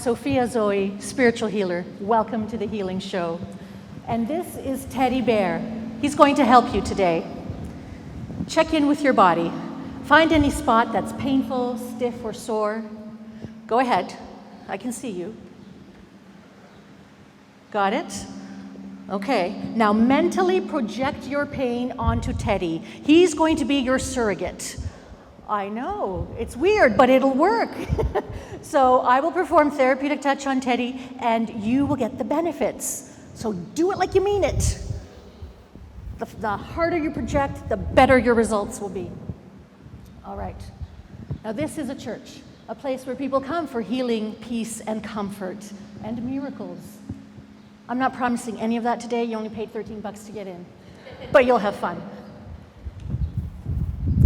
Sophia Zoe, spiritual healer. Welcome to the Healing Show. And this is Teddy Bear. He's going to help you today. Check in with your body. Find any spot that's painful, stiff, or sore. Go ahead. I can see you. Got it? Okay. Now mentally project your pain onto Teddy. He's going to be your surrogate. I know, it's weird, but it'll work. So I will perform therapeutic touch on Teddy, and you will get the benefits. So do it like you mean it. The harder you project, the better your results will be. All right. Now this is a church, a place where people come for healing, peace, and comfort, and miracles. I'm not promising any of that today. You only paid $13 to get in, but you'll have fun.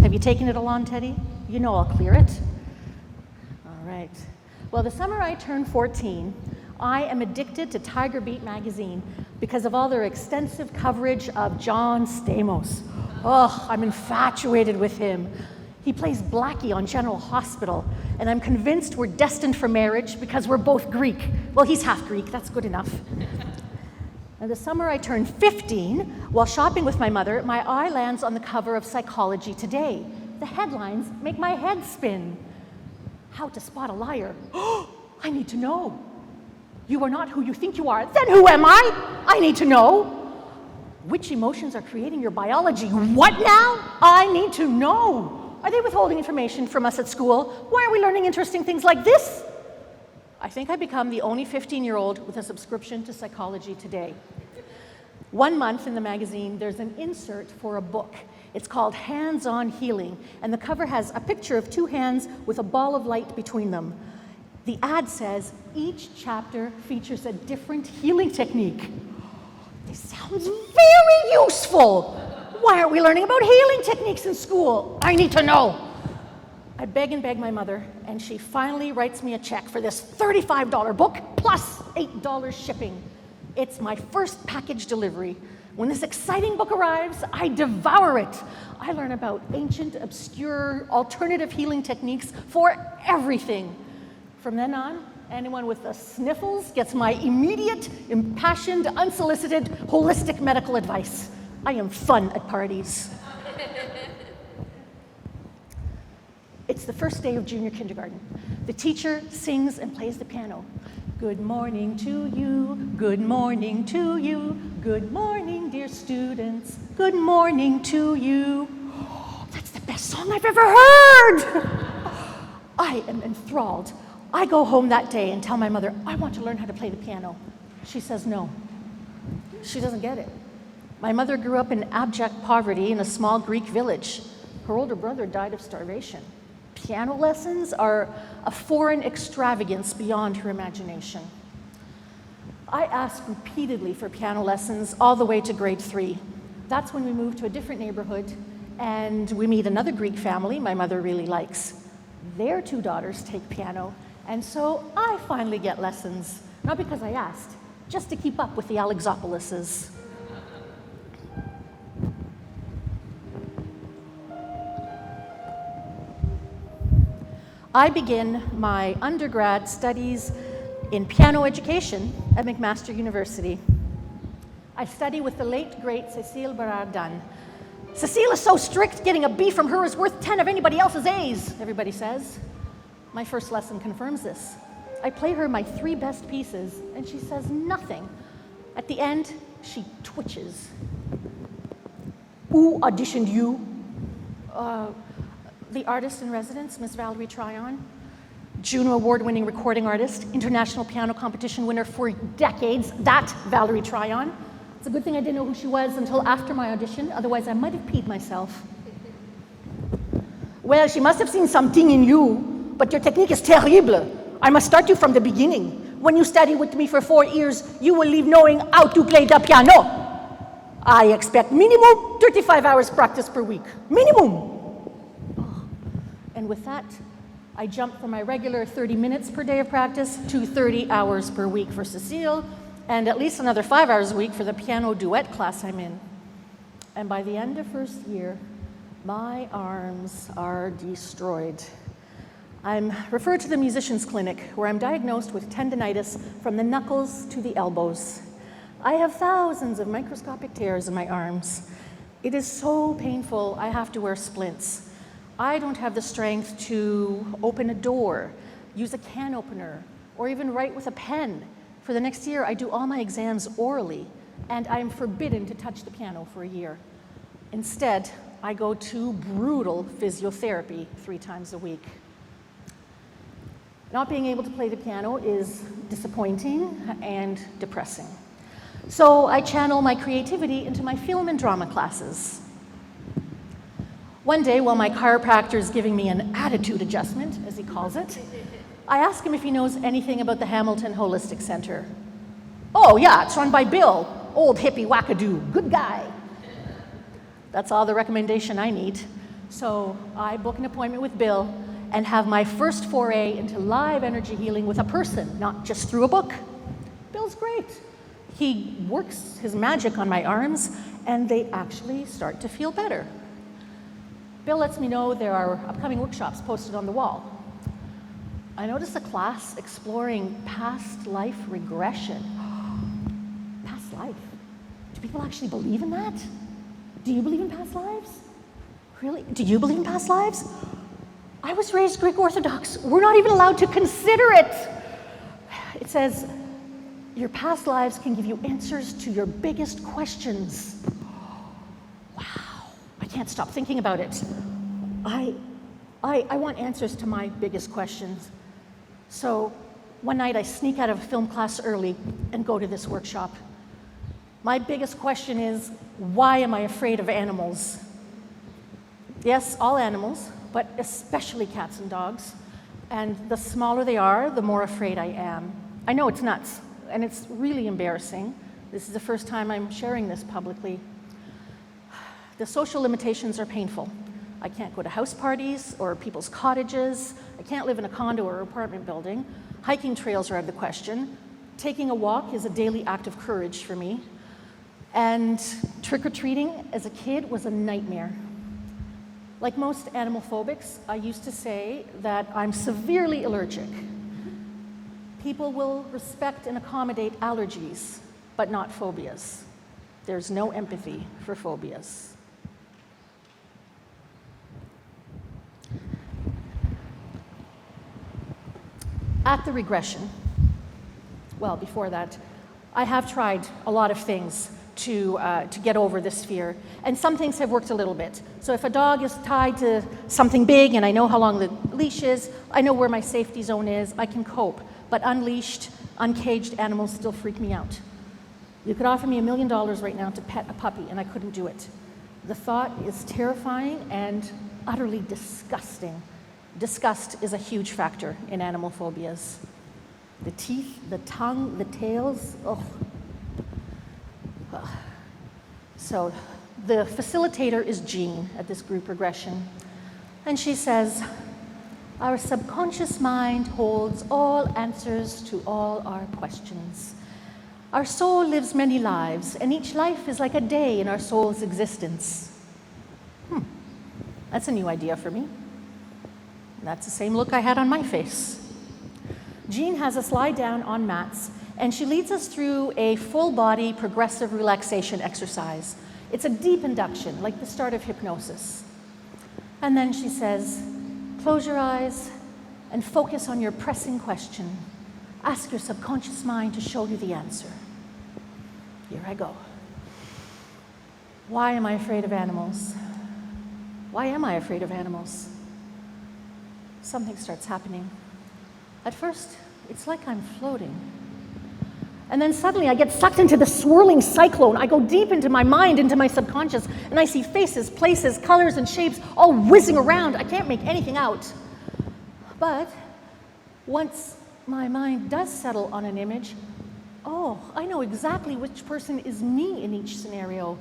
Have you taken it all on, Teddy? You know I'll clear it. All right. Well, the summer I turned 14, I am addicted to Tiger Beat magazine because of all their extensive coverage of John Stamos. Oh, I'm infatuated with him. He plays Blackie on General Hospital, and I'm convinced we're destined for marriage because we're both Greek. Well, he's half Greek, that's good enough. And the summer I turned 15, while shopping with my mother, my eye lands on the cover of Psychology Today. The headlines make my head spin. How to spot a liar. Oh, I need to know. You are not who you think you are. Then who am I? I need to know. Which emotions are creating your biology? What now? I need to know. Are they withholding information from us at school? Why are we learning interesting things like this? I think I've become the only 15-year-old with a subscription to Psychology Today. 1 month in the magazine, there's an insert for a book. It's called Hands-On Healing, and the cover has a picture of 2 hands with a ball of light between them. The ad says each chapter features a different healing technique. This sounds very useful. Why aren't we learning about healing techniques in school? I need to know. I beg and beg my mother, and she finally writes me a check for this $35 book plus $8 shipping. It's my first package delivery. When this exciting book arrives, I devour it. I learn about ancient, obscure, alternative healing techniques for everything. From then on, anyone with the sniffles gets my immediate, impassioned, unsolicited, holistic medical advice. I am fun at parties. It's the first day of junior kindergarten. The teacher sings and plays the piano. Good morning to you, good morning to you, good morning, dear students, good morning to you. Oh, that's the best song I've ever heard! I am enthralled. I go home that day and tell my mother, I want to learn how to play the piano. She says no. She doesn't get it. My mother grew up in abject poverty in a small Greek village. Her older brother died of starvation. Piano lessons are a foreign extravagance beyond her imagination. I asked repeatedly for piano lessons all the way to grade 3. That's when we moved to a different neighborhood, and we meet another Greek family my mother really likes. Their 2 daughters take piano, and so I finally get lessons, not because I asked, just to keep up with the Alexopoulos. I begin my undergrad studies in piano education at McMaster University. I study with the late, great Cécile Bérard-Dunn. Cécile is so strict, getting a B from her is worth 10 of anybody else's A's, everybody says. My first lesson confirms this. I play her my 3 best pieces, and she says nothing. At the end, she twitches. Who auditioned you? The artist in residence, Miss Valerie Tryon, Juno Award-winning recording artist, international piano competition winner for decades, that Valerie Tryon. It's a good thing I didn't know who she was until after my audition, otherwise I might have peed myself. Well, she must have seen something in you, but your technique is terrible. I must start you from the beginning. When you study with me for 4 years, you will leave knowing how to play the piano. I expect minimum 35 hours practice per week, minimum. And with that, I jumped from my regular 30 minutes per day of practice to 30 hours per week for Cécile, and at least another 5 hours a week for the piano duet class I'm in. And by the end of first year, my arms are destroyed. I'm referred to the musician's clinic, where I'm diagnosed with tendinitis from the knuckles to the elbows. I have thousands of microscopic tears in my arms. It is so painful, I have to wear splints. I don't have the strength to open a door, use a can opener, or even write with a pen. For the next year, I do all my exams orally, and I'm forbidden to touch the piano for a year. Instead, I go to brutal physiotherapy 3 times a week. Not being able to play the piano is disappointing and depressing. So I channel my creativity into my film and drama classes. One day, while my chiropractor is giving me an attitude adjustment, as he calls it, I ask him if he knows anything about the Hamilton Holistic Center. Oh yeah, it's run by Bill, old hippie wackadoo, good guy. That's all the recommendation I need. So I book an appointment with Bill and have my first foray into live energy healing with a person, not just through a book. Bill's great. He works his magic on my arms, and they actually start to feel better. Bill lets me know there are upcoming workshops posted on the wall. I noticed a class exploring past life regression. Past life? Do people actually believe in that? Do you believe in past lives? Really? Do you believe in past lives? I was raised Greek Orthodox. We're not even allowed to consider it. It says, your past lives can give you answers to your biggest questions. Wow, I can't stop thinking about it. I want answers to my biggest questions. So one night I sneak out of film class early and go to this workshop. My biggest question is, why am I afraid of animals? Yes, all animals, but especially cats and dogs. And the smaller they are, the more afraid I am. I know it's nuts, and it's really embarrassing. This is the first time I'm sharing this publicly. The social limitations are painful. I can't go to house parties or people's cottages. I can't live in a condo or apartment building. Hiking trails are out of the question. Taking a walk is a daily act of courage for me. And trick-or-treating as a kid was a nightmare. Like most animal phobics, I used to say that I'm severely allergic. People will respect and accommodate allergies, but not phobias. There's no empathy for phobias. At the regression, well, before that, I have tried a lot of things to get over this fear, and some things have worked a little bit. So if a dog is tied to something big and I know how long the leash is, I know where my safety zone is, I can cope. But unleashed, uncaged animals still freak me out. You could offer me $1 million right now to pet a puppy, and I couldn't do it. The thought is terrifying and utterly disgusting. Disgust is a huge factor in animal phobias. The teeth, the tongue, the tails, ugh. So the facilitator is Jean at this group regression, and she says, our subconscious mind holds all answers to all our questions. Our soul lives many lives, and each life is like a day in our soul's existence. That's a new idea for me. That's the same look I had on my face. Jean has us lie down on mats, and she leads us through a full-body progressive relaxation exercise. It's a deep induction, like the start of hypnosis. And then she says, close your eyes and focus on your pressing question. Ask your subconscious mind to show you the answer. Here I go. Why am I afraid of animals? Why am I afraid of animals? Something starts happening. At first, it's like I'm floating. And then suddenly I get sucked into the swirling cyclone. I go deep into my mind, into my subconscious, and I see faces, places, colors, and shapes all whizzing around. I can't make anything out. But once my mind does settle on an image, oh, I know exactly which person is me in each scenario.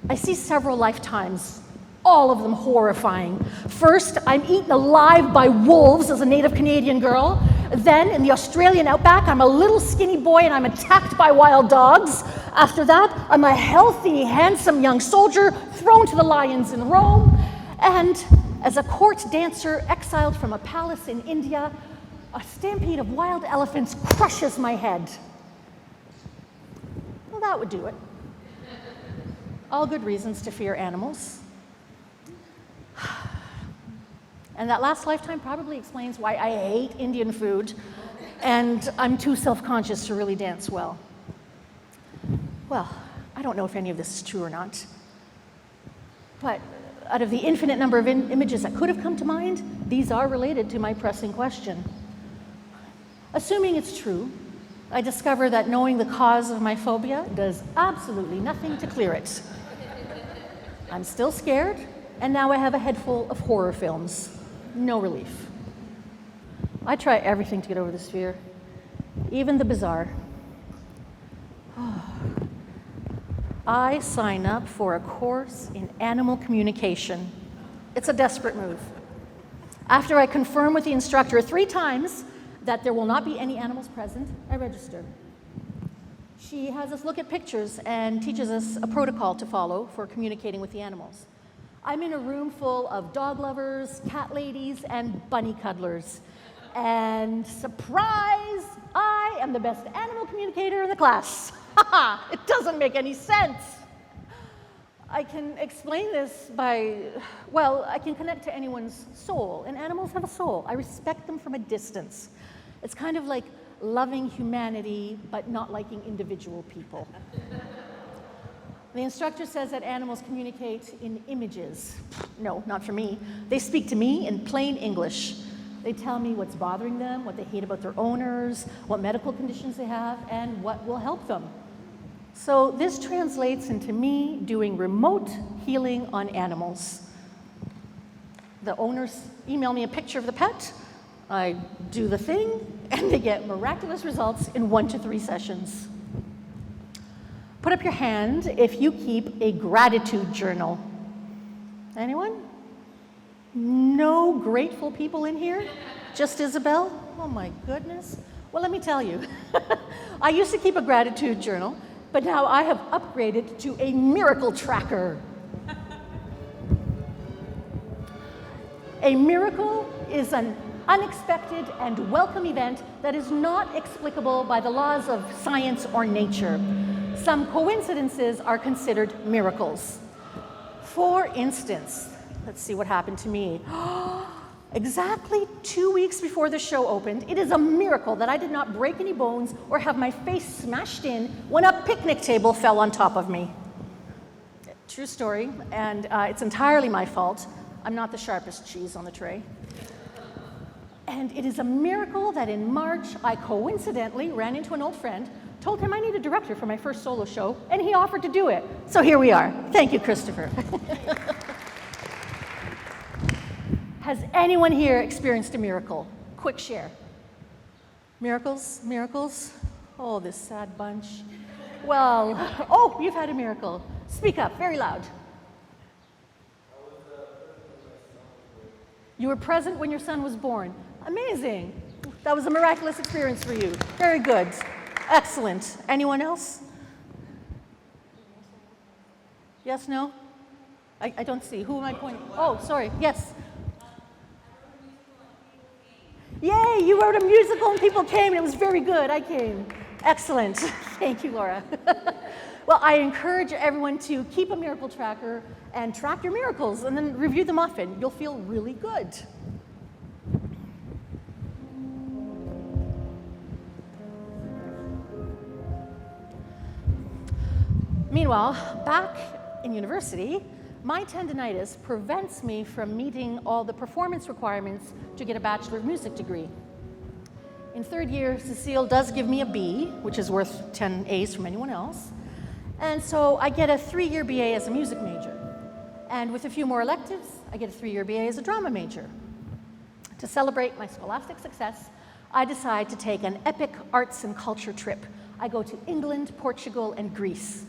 I see several lifetimes, all of them horrifying. First, I'm eaten alive by wolves as a native Canadian girl. Then, in the Australian outback, I'm a little skinny boy and I'm attacked by wild dogs. After that, I'm a healthy, handsome young soldier thrown to the lions in Rome. And as a court dancer exiled from a palace in India, a stampede of wild elephants crushes my head. Well, that would do it. All good reasons to fear animals. And that last lifetime probably explains why I hate Indian food and I'm too self-conscious to really dance well. Well, I don't know if any of this is true or not, but out of the infinite number of images that could have come to mind, these are related to my pressing question. Assuming it's true, I discover that knowing the cause of my phobia does absolutely nothing to clear it. I'm still scared, and now I have a head full of horror films. No relief. I try everything to get over this fear, even the bizarre. I sign up for a course in animal communication. It's a desperate move. After I confirm with the instructor 3 times that there will not be any animals present, I register. She has us look at pictures and teaches us a protocol to follow for communicating with the animals. I'm in a room full of dog lovers, cat ladies, and bunny cuddlers. And surprise, I am the best animal communicator in the class. It doesn't make any sense. I can explain this by, well, I can connect to anyone's soul, and animals have a soul. I respect them from a distance. It's kind of like loving humanity, but not liking individual people. The instructor says that animals communicate in images. No, not for me. They speak to me in plain English. They tell me what's bothering them, what they hate about their owners, what medical conditions they have, and what will help them. So this translates into me doing remote healing on animals. The owners email me a picture of the pet, I do the thing, and they get miraculous results in 1 to 3 sessions. Put up your hand if you keep a gratitude journal. Anyone? No grateful people in here? Just Isabel? Oh my goodness. Well, let me tell you. I used to keep a gratitude journal, but now I have upgraded to a miracle tracker. A miracle is an unexpected and welcome event that is not explicable by the laws of science or nature. Some coincidences are considered miracles. For instance, let's see what happened to me. Exactly 2 weeks before the show opened, it is a miracle that I did not break any bones or have my face smashed in when a picnic table fell on top of me. True story, and it's entirely my fault. I'm not the sharpest cheese on the tray. And it is a miracle that in March, I coincidentally ran into an old friend, told him I need a director for my first solo show, and he offered to do it. So here we are. Thank you, Christopher. Has anyone here experienced a miracle? Quick share. Miracles? Miracles? Oh, this sad bunch. Well, oh, you've had a miracle. Speak up, very loud. You were present when your son was born. Amazing. That was a miraculous experience for you. Very good. Excellent. Anyone else? Yes, no? I don't see. Who am I pointing? Oh, sorry. Yes. Yay, you wrote a musical and people came and it was very good. I came. Excellent. Thank you, Laura. Well, I encourage everyone to keep a miracle tracker and track your miracles and then review them often. You'll feel really good. Meanwhile, back in university, my tendinitis prevents me from meeting all the performance requirements to get a Bachelor of Music degree. In 3rd year, Cecile does give me a B, which is worth 10 A's from anyone else. And so I get a 3-year BA as a music major. And with a few more electives, I get a 3-year BA as a drama major. To celebrate my scholastic success, I decide to take an epic arts and culture trip. I go to England, Portugal, and Greece.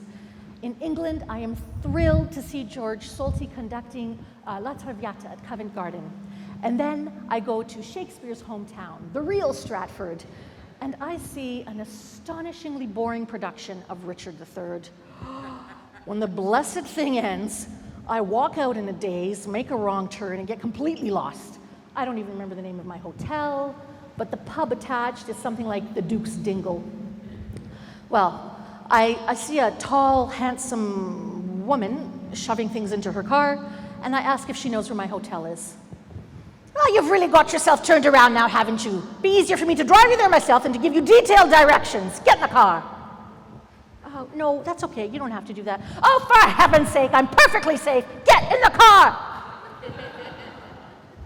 In England, I am thrilled to see George Solti conducting La Traviata at Covent Garden. And then I go to Shakespeare's hometown, the real Stratford, and I see an astonishingly boring production of Richard III. When the blessed thing ends, I walk out in a daze, make a wrong turn, and get completely lost. I don't even remember the name of my hotel, but the pub attached is something like the Duke's Dingle. Well, I see a tall, handsome woman shoving things into her car, and I ask if she knows where my hotel is. "Oh, you've really got yourself turned around now, haven't you? Be easier for me to drive you there myself than to give you detailed directions. Get in the car." "Oh, no, that's okay. You don't have to do that." "Oh, for heaven's sake, I'm perfectly safe. Get in the car."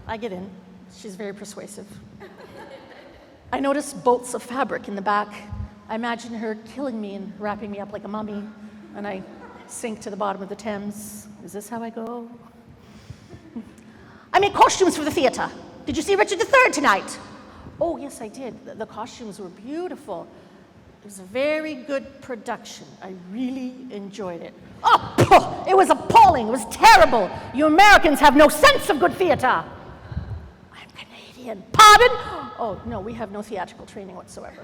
I get in. She's very persuasive. I notice bolts of fabric in the back. I imagine her killing me and wrapping me up like a mummy, and I sink to the bottom of the Thames. Is this how I go? "I made costumes for the theater. Did you see Richard III tonight?" "Oh, yes, I did. The costumes were beautiful. It was a very good production. I really enjoyed it." "Oh, it was appalling. It was terrible. You Americans have no sense of good theater." "I'm Canadian." "Pardon?" "Oh, no, we have no theatrical training whatsoever."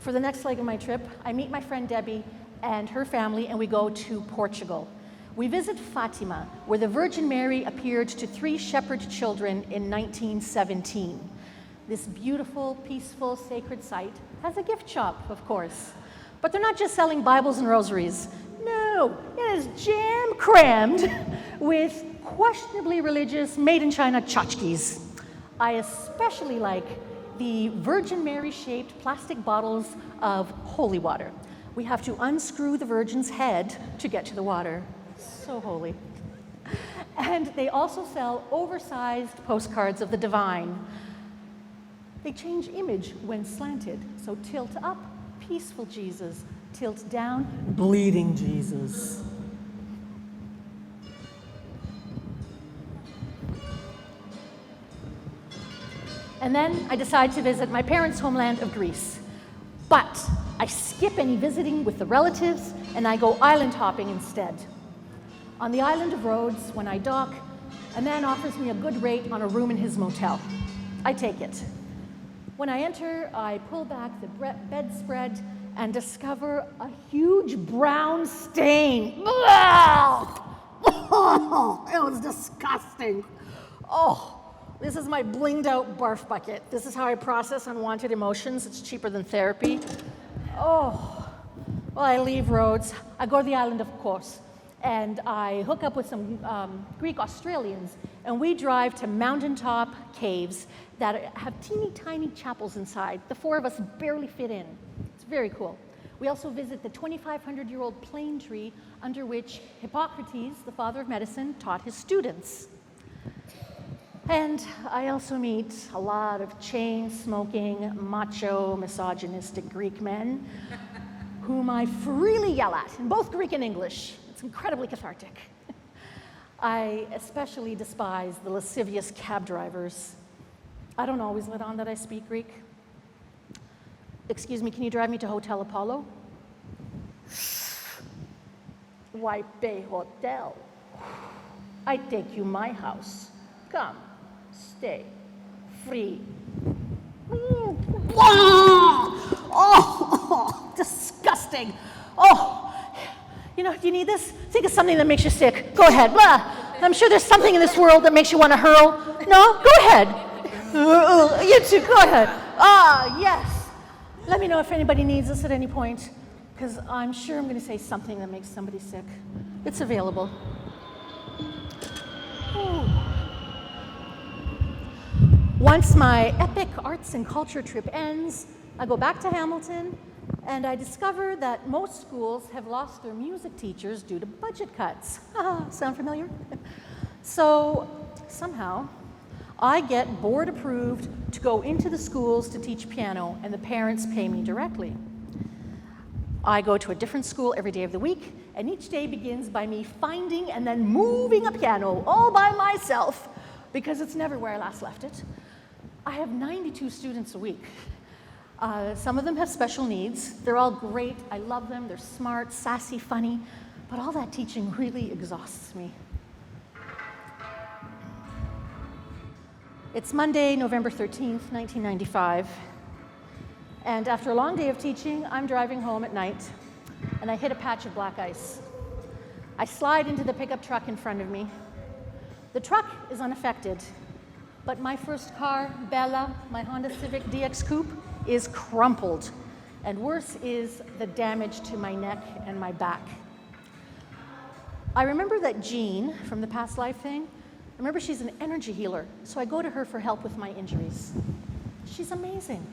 For the next leg of my trip, I meet my friend Debbie and her family, and we go to Portugal. We visit Fatima, where the Virgin Mary appeared to 3 shepherd children in 1917. This beautiful, peaceful, sacred site has a gift shop, of course. But they're not just selling Bibles and rosaries. No, it is jam-crammed with questionably religious, made-in-China tchotchkes. I especially like the Virgin Mary-shaped plastic bottles of holy water. We have to unscrew the Virgin's head to get to the water. So holy. And they also sell oversized postcards of the divine. They change image when slanted. So tilt up, peaceful Jesus. Tilt down, bleeding Jesus. And then I decide to visit my parents' homeland of Greece. But I skip any visiting with the relatives and I go island hopping instead. On the island of Rhodes, when I dock, a man offers me a good rate on a room in his motel. I take it. When I enter, I pull back the bedspread and discover a huge brown stain. Oh, it was disgusting. Oh. This is my blinged out barf bucket. This is how I process unwanted emotions. It's cheaper than therapy. Oh, well, I leave Rhodes. I go to the island of Kos, and I hook up with some Greek Australians, and we drive to mountaintop caves that have teeny tiny chapels inside. The 4 of us barely fit in. It's very cool. We also visit the 2,500-year-old plane tree under which Hippocrates, the father of medicine, taught his students. And I also meet a lot of chain-smoking, macho, misogynistic Greek men whom I freely yell at in both Greek and English. It's incredibly cathartic. I especially despise the lascivious cab drivers. I don't always let on that I speak Greek. "Excuse me, can you drive me to Hotel Apollo?" "Why pay hotel? I take you my house. Come. Stay. Free." Oh, disgusting. Oh, you know, do you need this? Think of something that makes you sick. Go ahead. I'm sure there's something in this world that makes you want to hurl. No? Go ahead. You too, go ahead. Yes. Let me know if anybody needs this at any point, because I'm sure I'm going to say something that makes somebody sick. It's available. Ooh. Once my epic arts and culture trip ends, I go back to Hamilton, and I discover that most schools have lost their music teachers due to budget cuts. Sound familiar? So somehow, I get board approved to go into the schools to teach piano, and the parents pay me directly. I go to a different school every day of the week, and each day begins by me finding and then moving a piano all by myself, because it's never where I last left it. I have 92 students a week. Some of them have special needs. They're all great. I love them. They're smart, sassy, funny, but all that teaching really exhausts me. It's Monday, November 13th, 1995, and after a long day of teaching, I'm driving home at night, and I hit a patch of black ice. I slide into the pickup truck in front of me. The truck is unaffected, but my first car, Bella, my Honda Civic DX Coupe, is crumpled. And worse is the damage to my neck and my back. I remember that Jean from the past life thing, I remember she's an energy healer, so I go to her for help with my injuries. She's amazing.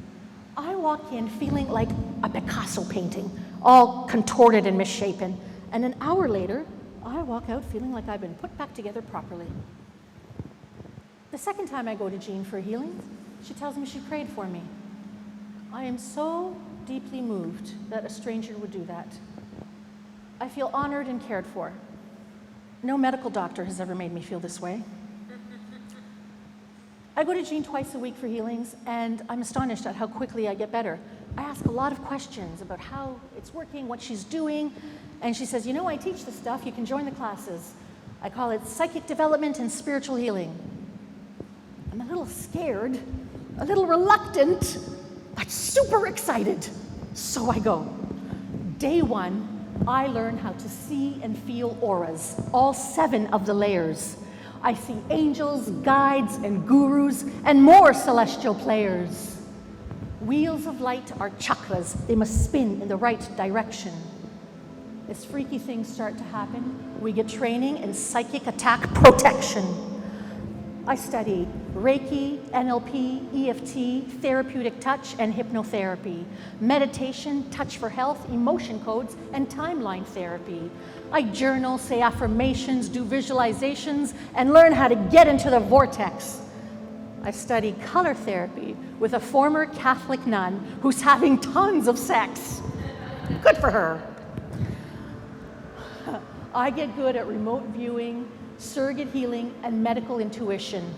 I walk in feeling like a Picasso painting, all contorted and misshapen. And an hour later, I walk out feeling like I've been put back together properly. The second time I go to Jean for healing, she tells me she prayed for me. I am so deeply moved that a stranger would do that. I feel honored and cared for. No medical doctor has ever made me feel this way. I go to Jean twice a week for healings, and I'm astonished at how quickly I get better. I ask a lot of questions about how it's working, what she's doing, and she says, you know, I teach this stuff, you can join the classes. I call it psychic development and spiritual healing. I'm a little scared, a little reluctant, but super excited. So I go. Day one, I learn how to see and feel auras, all 7 of the layers. I see angels, guides, and gurus, and more celestial players. Wheels of light are chakras. They must spin in the right direction. As freaky things start to happen, we get training in psychic attack protection. I study Reiki, NLP, EFT, therapeutic touch, and hypnotherapy, meditation, touch for health, emotion codes, and timeline therapy. I journal, say affirmations, do visualizations, and learn how to get into the vortex. I study color therapy with a former Catholic nun who's having tons of sex. Good for her. I get good at remote viewing, surrogate healing, and medical intuition.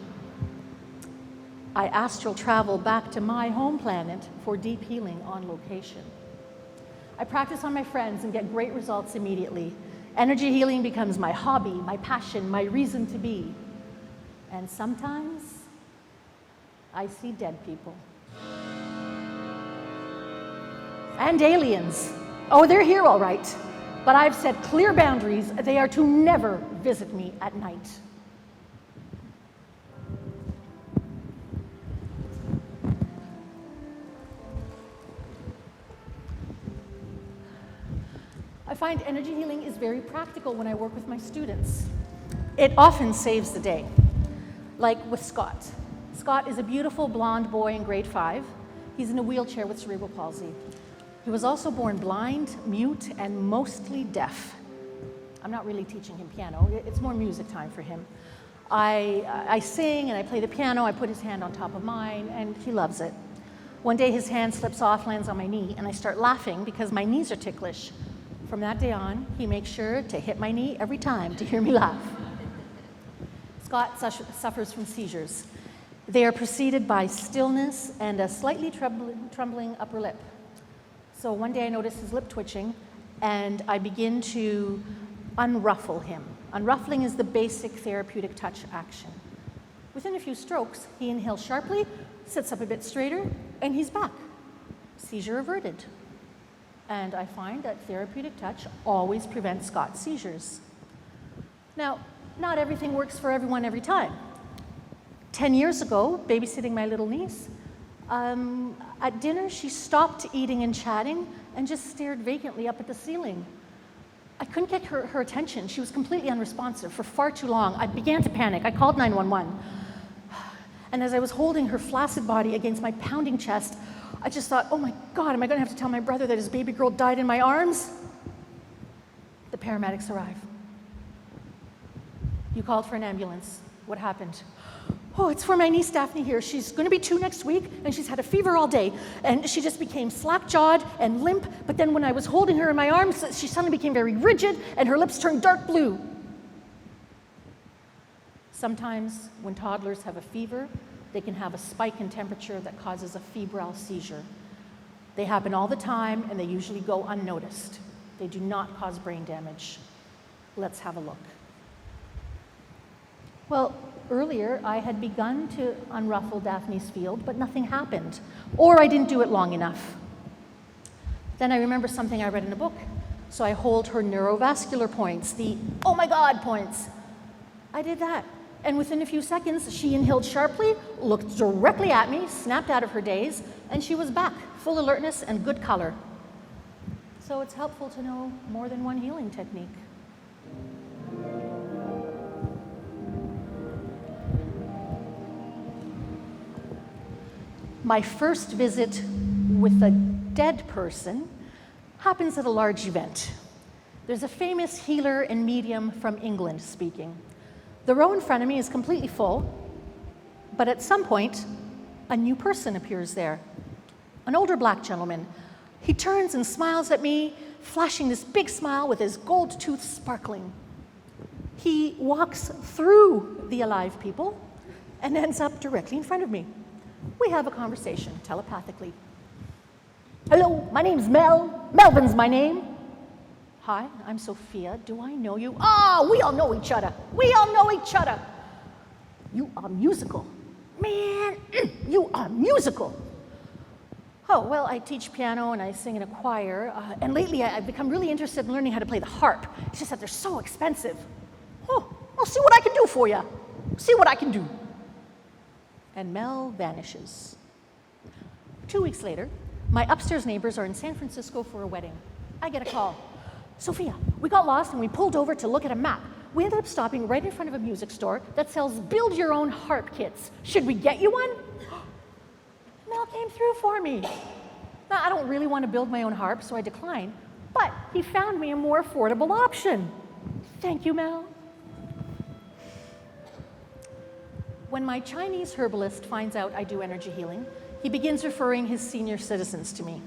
I astral travel back to my home planet for deep healing on location. I practice on my friends and get great results immediately. Energy healing becomes my hobby, my passion, my reason to be. And sometimes I see dead people. And aliens. Oh, they're here all right. But I've set clear boundaries. They are to never visit me at night. I find energy healing is very practical when I work with my students. It often saves the day, like with Scott. Scott is a beautiful blonde boy in grade 5. He's in a wheelchair with cerebral palsy. He was also born blind, mute, and mostly deaf. I'm not really teaching him piano. It's more music time for him. I sing and I play the piano. I put his hand on top of mine, and he loves it. One day his hand slips off, lands on my knee, and I start laughing because my knees are ticklish. From that day on, he makes sure to hit my knee every time to hear me laugh. Scott suffers from seizures. They are preceded by stillness and a slightly trembling upper lip. So one day I notice his lip twitching, and I begin to unruffle him. Unruffling is the basic therapeutic touch action. Within a few strokes, he inhales sharply, sits up a bit straighter, and he's back. Seizure averted. And I find that therapeutic touch always prevents Scott's seizures. Now, not everything works for everyone every time. 10 years ago, babysitting my little niece, at dinner she stopped eating and chatting and just stared vacantly up at the ceiling. I couldn't get her attention. She was completely unresponsive for far too long. I began to panic. I called 911. And as I was holding her flaccid body against my pounding chest, I just thought, oh my God, am I going to have to tell my brother that his baby girl died in my arms? The paramedics arrive. You called for an ambulance. What happened? Oh, it's for my niece Daphne here. She's going to be 2 next week, and she's had a fever all day. And she just became slack-jawed and limp, but then when I was holding her in my arms, she suddenly became very rigid, and her lips turned dark blue. Sometimes when toddlers have a fever, they can have a spike in temperature that causes a febrile seizure. They happen all the time, and they usually go unnoticed. They do not cause brain damage. Let's have a look. Well, earlier I had begun to unruffle Daphne's field, but nothing happened, or I didn't do it long enough. Then I remember something I read in a book, so I hold her neurovascular points, the oh my God points. I did that, And within a few seconds, she inhaled sharply, looked directly at me, snapped out of her daze, and she was back, full alertness and good color. So it's helpful to know more than one healing technique. My first visit with a dead person happens at a large event. There's a famous healer and medium from England speaking. The row in front of me is completely full, but at some point, a new person appears there. An older black gentleman. He turns and smiles at me, flashing this big smile with his gold tooth sparkling. He walks through the alive people and ends up directly in front of me. We have a conversation telepathically. Hello, my name's Mel. Melvin's my name. Hi, I'm Sophia. Do I know you? Oh, we all know each other. We all know each other. You are musical. Man, you are musical. Oh, well, I teach piano and I sing in a choir. And lately I've become really interested in learning how to play the harp. It's just that they're so expensive. Oh, I'll see what I can do for you. See what I can do. And Mel vanishes. 2 weeks later, my upstairs neighbors are in San Francisco for a wedding. I get a call. Sophia, we got lost and we pulled over to look at a map. We ended up stopping right in front of a music store that sells build-your-own harp kits. Should we get you one? Mel came through for me. Now, I don't really want to build my own harp, so I declined, but he found me a more affordable option. Thank you, Mel. When my Chinese herbalist finds out I do energy healing, he begins referring his senior citizens to me.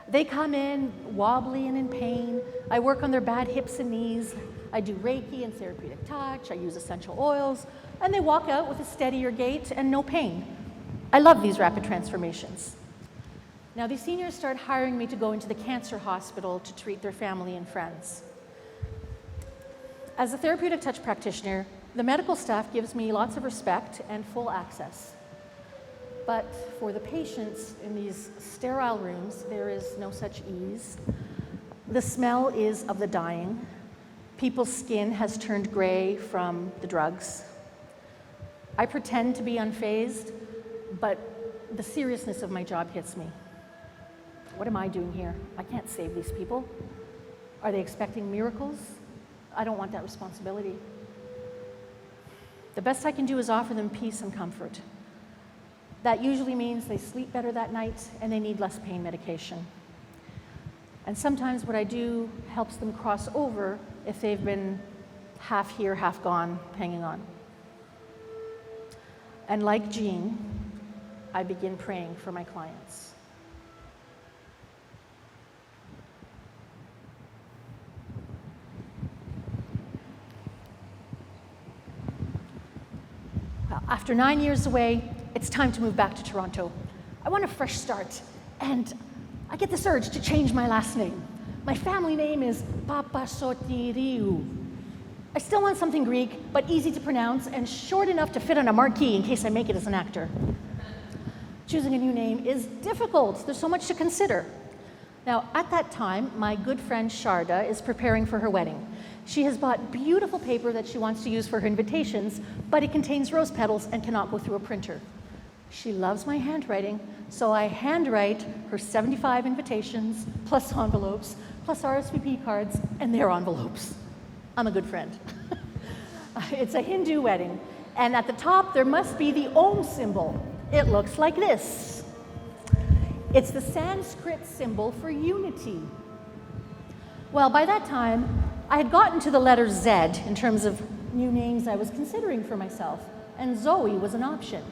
They come in wobbly and in pain. I work on their bad hips and knees. I do Reiki and therapeutic touch. I use essential oils. And they walk out with a steadier gait and no pain. I love these rapid transformations. Now, these seniors start hiring me to go into the cancer hospital to treat their family and friends. As a therapeutic touch practitioner, the medical staff gives me lots of respect and full access. But for the patients in these sterile rooms, there is no such ease. The smell is of the dying. People's skin has turned gray from the drugs. I pretend to be unfazed, but the seriousness of my job hits me. What am I doing here? I can't save these people. Are they expecting miracles? I don't want that responsibility. The best I can do is offer them peace and comfort. That usually means they sleep better that night and they need less pain medication. And sometimes what I do helps them cross over if they've been half here, half gone, hanging on. And like Jean, I begin praying for my clients. Well, after 9 years away, it's time to move back to Toronto. I want a fresh start, and I get this urge to change my last name. My family name is Papasotiriou. I still want something Greek, but easy to pronounce and short enough to fit on a marquee in case I make it as an actor. Choosing a new name is difficult. There's so much to consider. Now, at that time, my good friend Sharda is preparing for her wedding. She has bought beautiful paper that she wants to use for her invitations, but it contains rose petals and cannot go through a printer. She loves my handwriting, so I handwrite her 75 invitations, plus envelopes, plus RSVP cards, and their envelopes. I'm a good friend. It's a Hindu wedding, and at the top there must be the Om symbol. It looks like this. It's the Sanskrit symbol for unity. Well, by that time, I had gotten to the letter Z in terms of new names I was considering for myself, and Zoe was an option.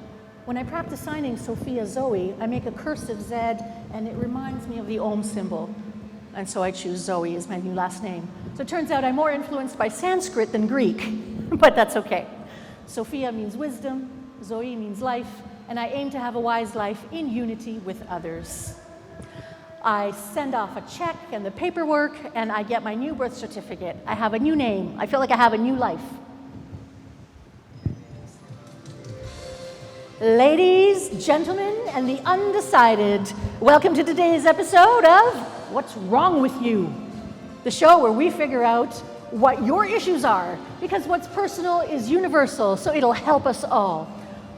When I practice signing Sophia Zoe, I make a cursive Z, and it reminds me of the Om symbol. And so I choose Zoe as my new last name. So it turns out I'm more influenced by Sanskrit than Greek, but that's okay. Sophia means wisdom, Zoe means life, and I aim to have a wise life in unity with others. I send off a check and the paperwork, and I get my new birth certificate. I have a new name. I feel like I have a new life. Ladies, gentlemen, and the undecided, welcome to today's episode of What's Wrong With You? The show where we figure out what your issues are, because what's personal is universal, so it'll help us all.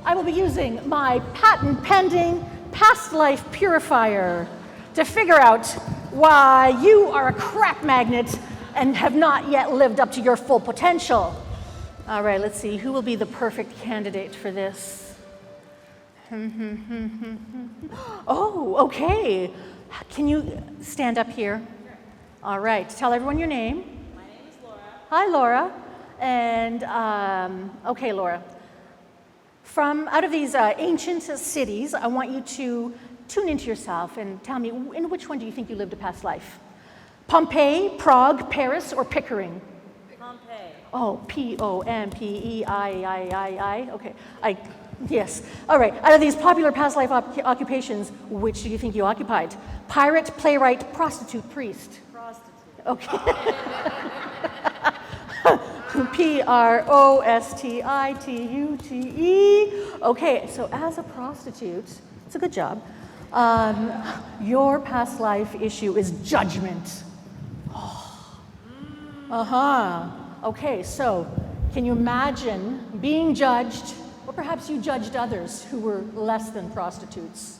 I will be using my patent-pending past life purifier to figure out why you are a crap magnet and have not yet lived up to your full potential. All right, let's see, who will be the perfect candidate for this? Oh, okay. Can you stand up here? All right, tell everyone your name. My name is Laura. Hi, Laura. And, okay, Laura. From out of these ancient cities, I want you to tune into yourself and tell me, in which one do you think you lived a past life? Pompeii, Prague, Paris, or Pickering? Pompeii. Oh, P-O-M-P-E-I-I-I-I. Okay, yes. All right, out of these popular past life occupations, which do you think you occupied? Pirate, playwright, prostitute, priest? Prostitute. Okay. P-R-O-S-T-I-T-U-T-E. Okay, so as a prostitute, it's a good job. Your past life issue is judgment. Okay, so can you imagine being judged, or perhaps you judged others who were less than prostitutes?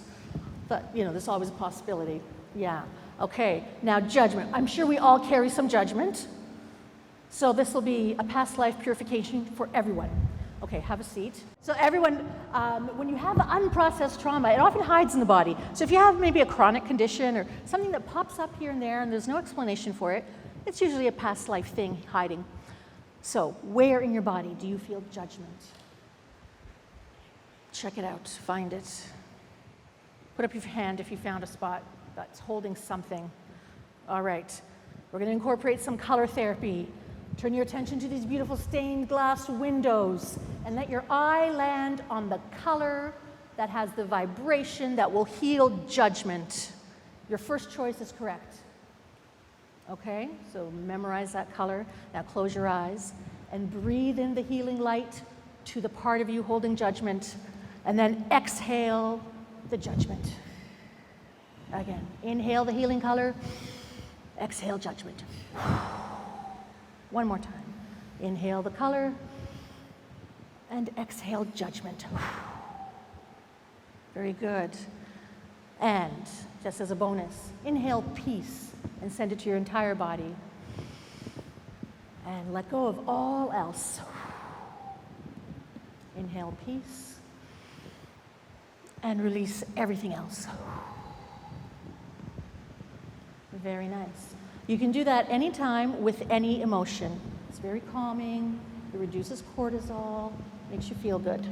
But, there's always a possibility. Yeah. Okay, now judgment. I'm sure we all carry some judgment. So this will be a past life purification for everyone. Okay, have a seat. So everyone, when you have unprocessed trauma, it often hides in the body. So if you have maybe a chronic condition or something that pops up here and there and there's no explanation for it, it's usually a past life thing hiding. So where in your body do you feel judgment? Check it out, find it. Put up your hand if you found a spot that's holding something. All right, we're going to incorporate some color therapy. Turn your attention to these beautiful stained glass windows and let your eye land on the color that has the vibration that will heal judgment. Your first choice is correct. Okay, so memorize that color. Now close your eyes and breathe in the healing light to the part of you holding judgment, and then exhale the judgment. Again, inhale the healing color, exhale judgment. One more time. Inhale the color and exhale judgment. Very good. And just as a bonus, inhale peace and send it to your entire body. And let go of all else. Inhale peace and release everything else. Very nice. You can do that anytime with any emotion. It's very calming, it reduces cortisol, makes you feel good.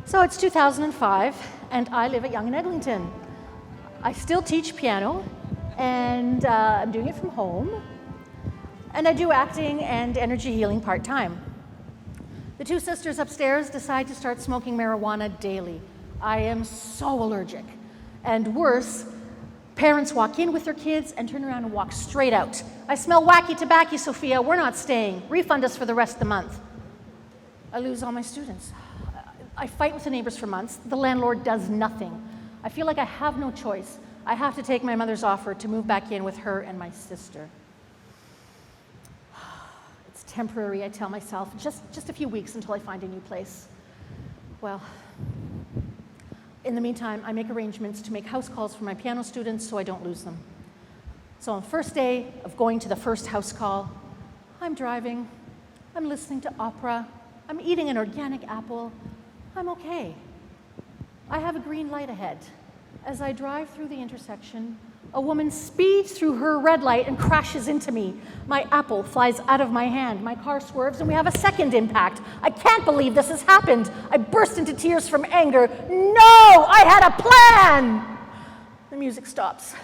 So it's 2005, and I live at Yonge and Eglinton. I still teach piano, and I'm doing it from home. And I do acting and energy healing part-time. The two sisters upstairs decide to start smoking marijuana daily. I am so allergic. And worse, parents walk in with their kids and turn around and walk straight out. I smell wacky tobacco, Sophia. We're not staying. Refund us for the rest of the month. I lose all my students. I fight with the neighbors for months. The landlord does nothing. I feel like I have no choice. I have to take my mother's offer to move back in with her and my sister. It's temporary, I tell myself. Just a few weeks until I find a new place. Well, in the meantime, I make arrangements to make house calls for my piano students so I don't lose them. So on the first day of going to the first house call, I'm driving, I'm listening to opera, I'm eating an organic apple, I'm okay. I have a green light ahead. As I drive through the intersection, a woman speeds through her red light and crashes into me. My apple flies out of my hand. My car swerves and we have a second impact. I can't believe this has happened. I burst into tears from anger. No, I had a plan! The music stops.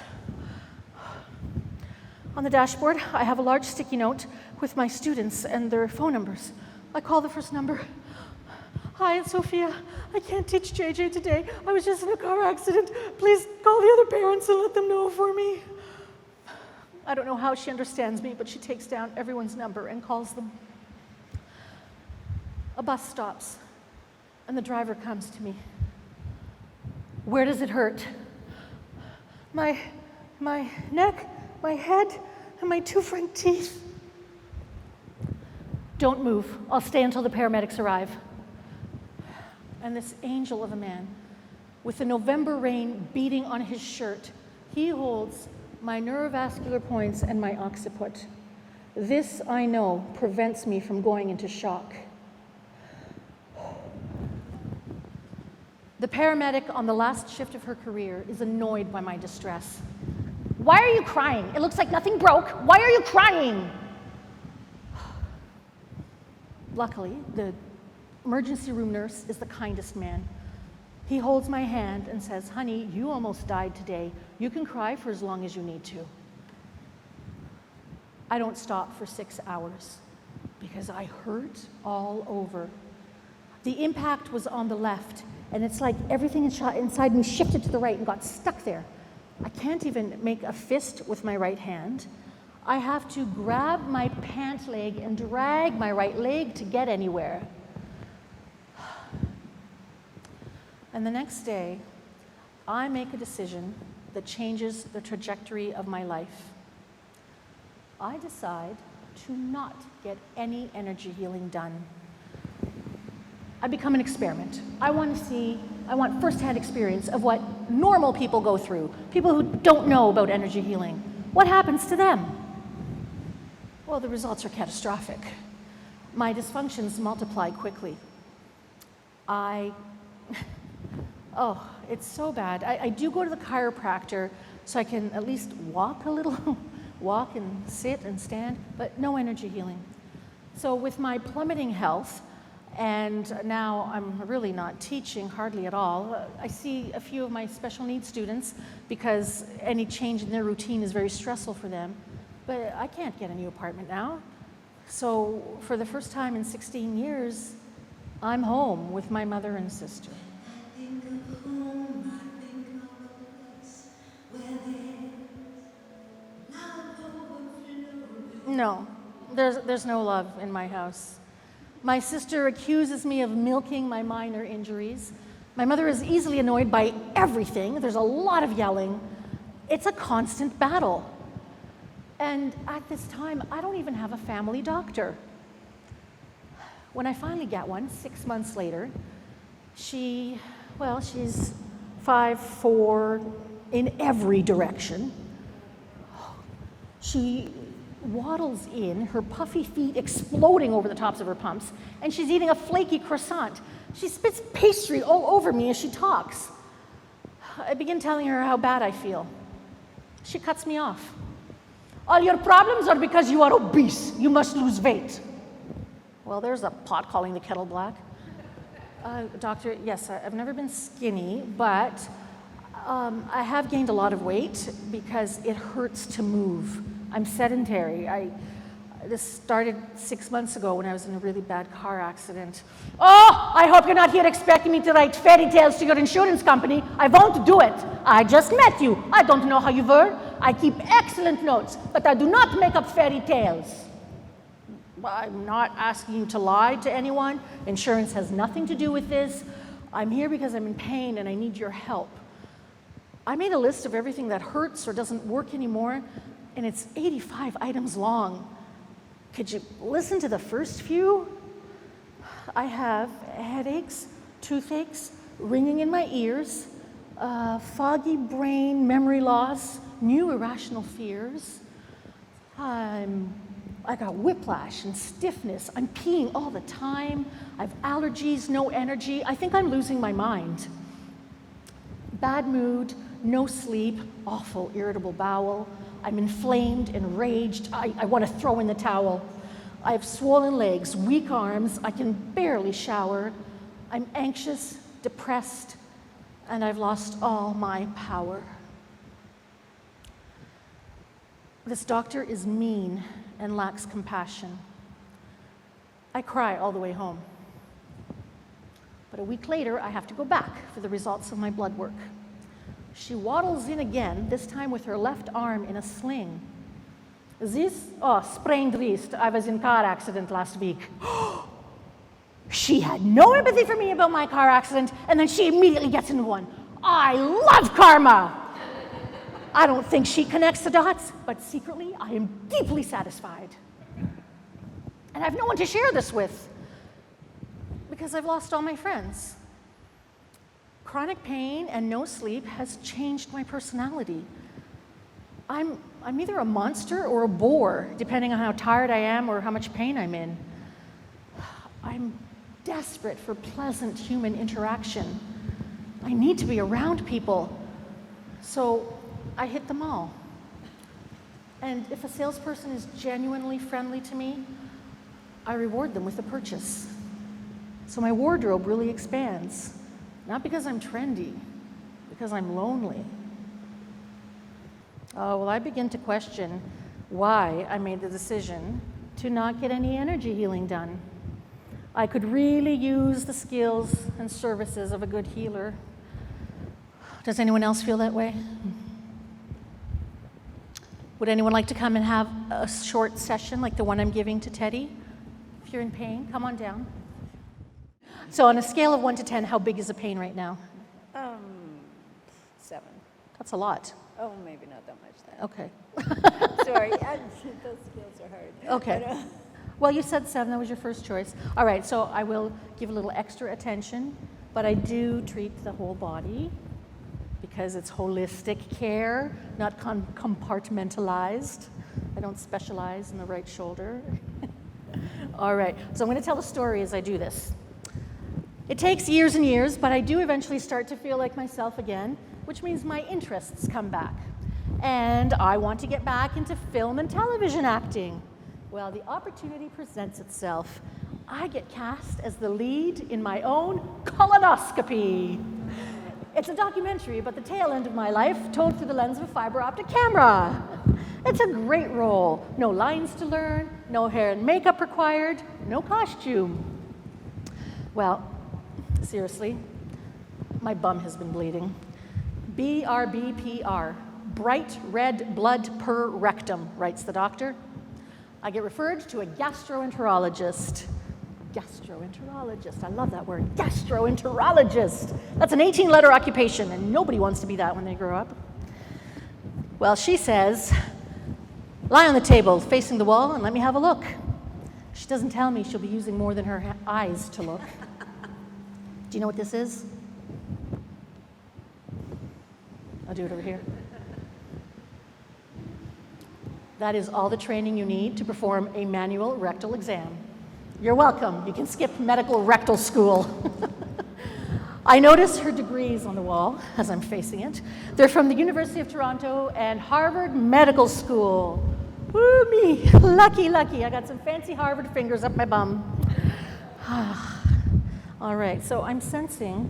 On the dashboard, I have a large sticky note with my students and their phone numbers. I call the first number. Hi, it's Sophia. I can't teach JJ today. I was just in a car accident. Please call the other parents and let them know for me. I don't know how she understands me, but she takes down everyone's number and calls them. A bus stops, and the driver comes to me. Where does it hurt? My neck, my head, and my 2 front teeth. Don't move. I'll stay until the paramedics arrive. And this angel of a man, with the November rain beating on his shirt, he holds my neurovascular points and my occiput. This, I know, prevents me from going into shock. The paramedic on the last shift of her career is annoyed by my distress. Why are you crying? It looks like nothing broke. Why are you crying? Luckily, the emergency room nurse is the kindest man. He holds my hand and says, honey, you almost died today. You can cry for as long as you need to. I don't stop for 6 hours because I hurt all over. The impact was on the left, and it's like everything inside me shifted to the right and got stuck there. I can't even make a fist with my right hand. I have to grab my pant leg and drag my right leg to get anywhere. And the next day, I make a decision that changes the trajectory of my life. I decide to not get any energy healing done. I become an experiment. I want firsthand experience of what normal people go through, people who don't know about energy healing. What happens to them? Well, the results are catastrophic. My dysfunctions multiply quickly. Oh, it's so bad. I do go to the chiropractor so I can at least walk a little, walk and sit and stand, but no energy healing. So with my plummeting health, and now I'm really not teaching hardly at all, I see a few of my special needs students because any change in their routine is very stressful for them, but I can't get a new apartment now. So for the first time in 16 years, I'm home with my mother and sister. No, there's no love in my house. My sister accuses me of milking my minor injuries. My mother is easily annoyed by everything. There's a lot of yelling. It's a constant battle. And at this time, I don't even have a family doctor. When I finally get one, 6 months later, she's 5'4" in every direction. She waddles in, her puffy feet exploding over the tops of her pumps, and she's eating a flaky croissant. She spits pastry all over me as she talks. I begin telling her how bad I feel. She cuts me off. All your problems are because you are obese. You must lose weight. Well, there's a pot calling the kettle black. Doctor, yes, I've never been skinny, but I have gained a lot of weight because it hurts to move. I'm sedentary. This started 6 months ago when I was in a really bad car accident. Oh, I hope you're not here expecting me to write fairy tales to your insurance company. I won't do it. I just met you. I don't know how you were. I keep excellent notes, but I do not make up fairy tales. I'm not asking you to lie to anyone. Insurance has nothing to do with this. I'm here because I'm in pain and I need your help. I made a list of everything that hurts or doesn't work anymore, and it's 85 items long. Could you listen to the first few? I have headaches, toothaches, ringing in my ears, foggy brain, memory loss, new irrational fears. I got whiplash and stiffness. I'm peeing all the time. I have allergies, no energy. I think I'm losing my mind. Bad mood, no sleep, awful irritable bowel. I'm inflamed, enraged. I want to throw in the towel. I have swollen legs, weak arms. I can barely shower. I'm anxious, depressed, and I've lost all my power. This doctor is mean and lacks compassion. I cry all the way home. But a week later, I have to go back for the results of my blood work. She waddles in again, this time with her left arm in a sling. This? Oh, sprained wrist. I was in a car accident last week. She had no empathy for me about my car accident, and then she immediately gets into one. I love karma. I don't think she connects the dots, but secretly I am deeply satisfied. And I have no one to share this with because I've lost all my friends. Chronic pain and no sleep has changed my personality. I'm either a monster or a bore, depending on how tired I am or how much pain I'm in. I'm desperate for pleasant human interaction. I need to be around people. So I hit them all. And if a salesperson is genuinely friendly to me, I reward them with a purchase. So my wardrobe really expands, not because I'm trendy, because I'm lonely. Oh, well, I begin to question why I made the decision to not get any energy healing done. I could really use the skills and services of a good healer. Does anyone else feel that way? Would anyone like to come and have a short session like the one I'm giving to Teddy? If you're in pain, come on down. So on a scale of 1 to 10, how big is the pain right now? 7. That's a lot. Oh, maybe not that much then. Okay. Sorry, those skills are hard. Okay. Well, you said 7, that was your first choice. All right, so I will give a little extra attention, but I do treat the whole body because it's holistic care, not compartmentalized. I don't specialize in the right shoulder. All right, so I'm going to tell a story as I do this. It takes years and years, but I do eventually start to feel like myself again, which means my interests come back. And I want to get back into film and television acting. Well, the opportunity presents itself. I get cast as the lead in my own colonoscopy. It's a documentary about the tail end of my life told through the lens of a fiber optic camera. It's a great role. No lines to learn, no hair and makeup required, no costume. Well, seriously, my bum has been bleeding. BRBPR, bright red blood per rectum, writes the doctor. I get referred to a gastroenterologist. Gastroenterologist, I love that word, gastroenterologist. That's an 18-letter occupation, and nobody wants to be that when they grow up. Well, she says, lie on the table facing the wall and let me have a look. She doesn't tell me she'll be using more than her eyes to look. Do you know what this is? I'll do it over here. That is all the training you need to perform a manual rectal exam. You're welcome. You can skip medical rectal school. I notice her degrees on the wall as I'm facing it. They're from the University of Toronto and Harvard Medical School. Woo me, lucky, lucky. I got some fancy Harvard fingers up my bum. All right, so I'm sensing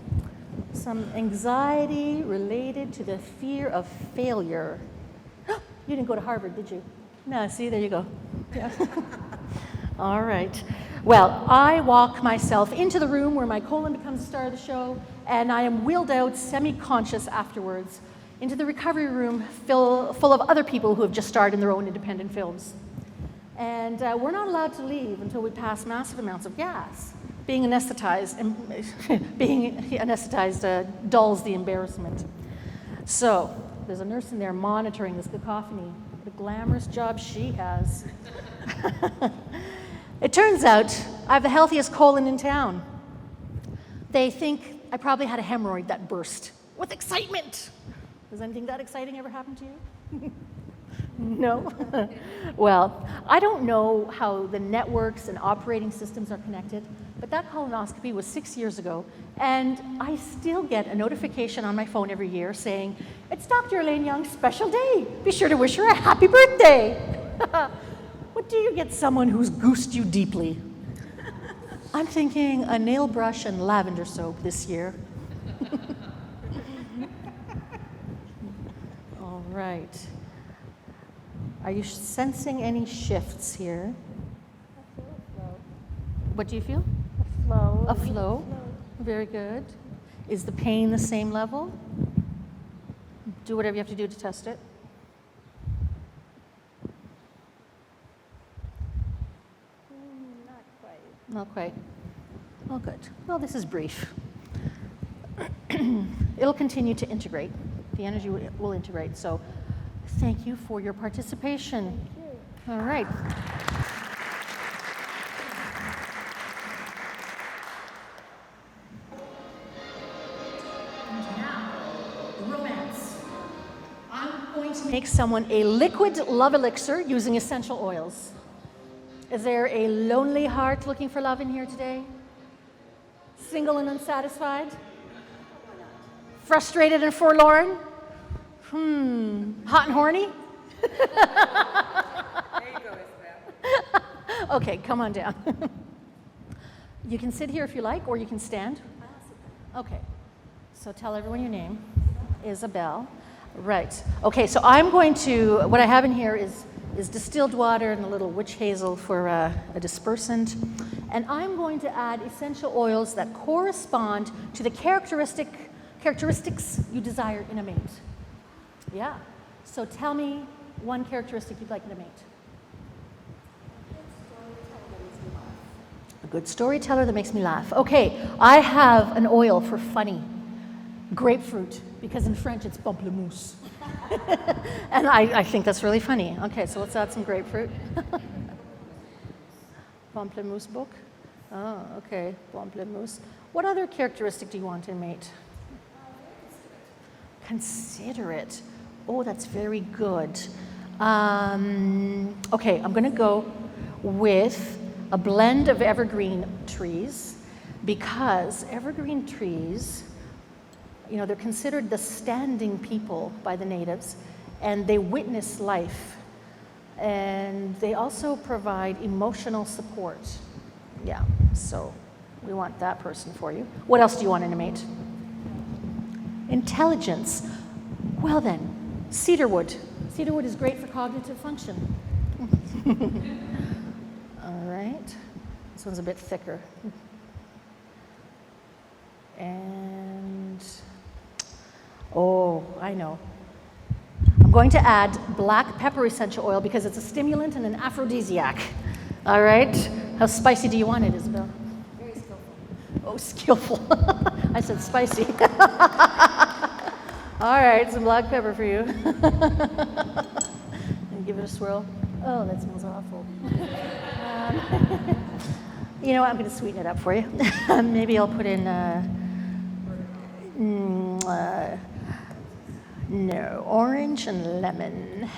some anxiety related to the fear of failure. You didn't go to Harvard, did you? No, see, there you go. Yeah. All right. Well, I walk myself into the room where my colon becomes the star of the show, and I am wheeled out semi-conscious afterwards into the recovery room full of other people who have just starred in their own independent films. And we're not allowed to leave until we pass massive amounts of gas. Being anesthetized dulls the embarrassment. So there's a nurse in there monitoring this cacophony. What a glamorous job she has. It turns out I have the healthiest colon in town. They think I probably had a hemorrhoid that burst with excitement. Does anything that exciting ever happen to you? No? Well, I don't know how the networks and operating systems are connected, but that colonoscopy was 6 years ago, and I still get a notification on my phone every year saying, it's Dr. Elaine Young's special day. Be sure to wish her a happy birthday. What do you get someone who's goosed you deeply? I'm thinking a nail brush and lavender soap this year. All right. Are you sensing any shifts here? I feel a flow. What do you feel? A flow. A flow. Very good. Is the pain the same level? Do whatever you have to do to test it. Not quite. Not quite. Well, good. Well, this is brief. It'll continue to integrate. The energy will integrate. So Thank you for your participation. All right. And now, romance. I'm going to make someone a liquid love elixir using essential oils. Is there a lonely heart looking for love in here today? Single and unsatisfied? Frustrated and forlorn? Hot and horny? There you go, Isabel. Okay, come on down. You can sit here if you like, or you can stand. Okay, so tell everyone your name. Isabel. Right. Okay, so I'm going to, what I have in here is distilled water and a little witch hazel for a dispersant. And I'm going to add essential oils that correspond to the characteristics you desire in a mate. Yeah. So tell me one characteristic you'd like in a mate. A good storyteller that makes me laugh. Okay, I have an oil for funny. Grapefruit, because in French it's pamplemousse. And I think that's really funny. Okay, so let's add some grapefruit. Pamplemousse book. Oh, okay, pamplemousse. What other characteristic do you want in a mate? Considerate. Oh, that's very good. Okay, I'm going to go with a blend of evergreen trees, because evergreen trees, you know, they're considered the standing people by the natives, and they witness life, and they also provide emotional support. Yeah, so we want that person for you. What else do you want in a mate? Intelligence. Well then, cedarwood. Cedarwood is great for cognitive function. All right, this one's a bit thicker. And, oh, I know. I'm going to add black pepper essential oil because it's a stimulant and an aphrodisiac. All right, how spicy do you want it, Isabel? Very skillful. Oh, skillful. I said spicy. All right, some black pepper for you. And give it a swirl. Oh, that smells awful. You know what, I'm going to sweeten it up for you. Maybe I'll put in, no, orange and lemon.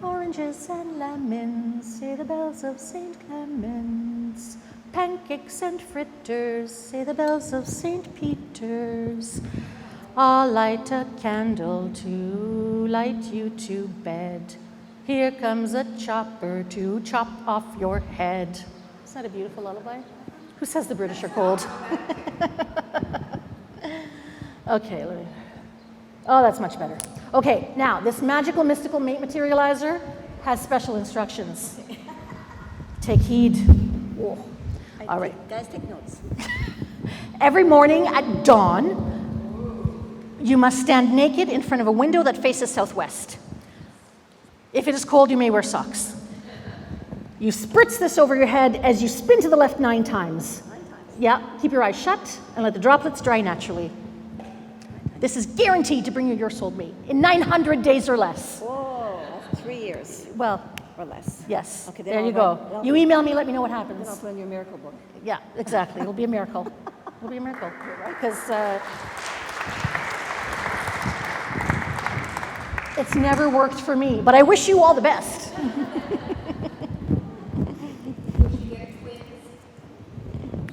Oranges and lemons, say the bells of St. Clement's. Pancakes and fritters, say the bells of St. Peter's. I'll light a candle to light you to bed. Here comes a chopper to chop off your head. Isn't that a beautiful lullaby? Who says the British are cold? Okay, let me. Oh, that's much better. Okay, now this magical mystical mate materializer has special instructions. Take heed. Whoa. All right. Guys, take notes. Every morning at dawn, you must stand naked in front of a window that faces southwest. If it is cold, you may wear socks. You spritz this over your head as you spin to the left 9 times. 9 times. Yeah, keep your eyes shut and let the droplets dry naturally. This is guaranteed to bring you your soulmate in 900 days or less. Whoa, that's 3 years Well, or less. yes, Okay, there you go. You email me, let me know what Then I'll happens. put in your miracle book. Yeah, exactly. It'll be a miracle. It'll be a miracle. Because it's never worked for me. But I wish you all the best.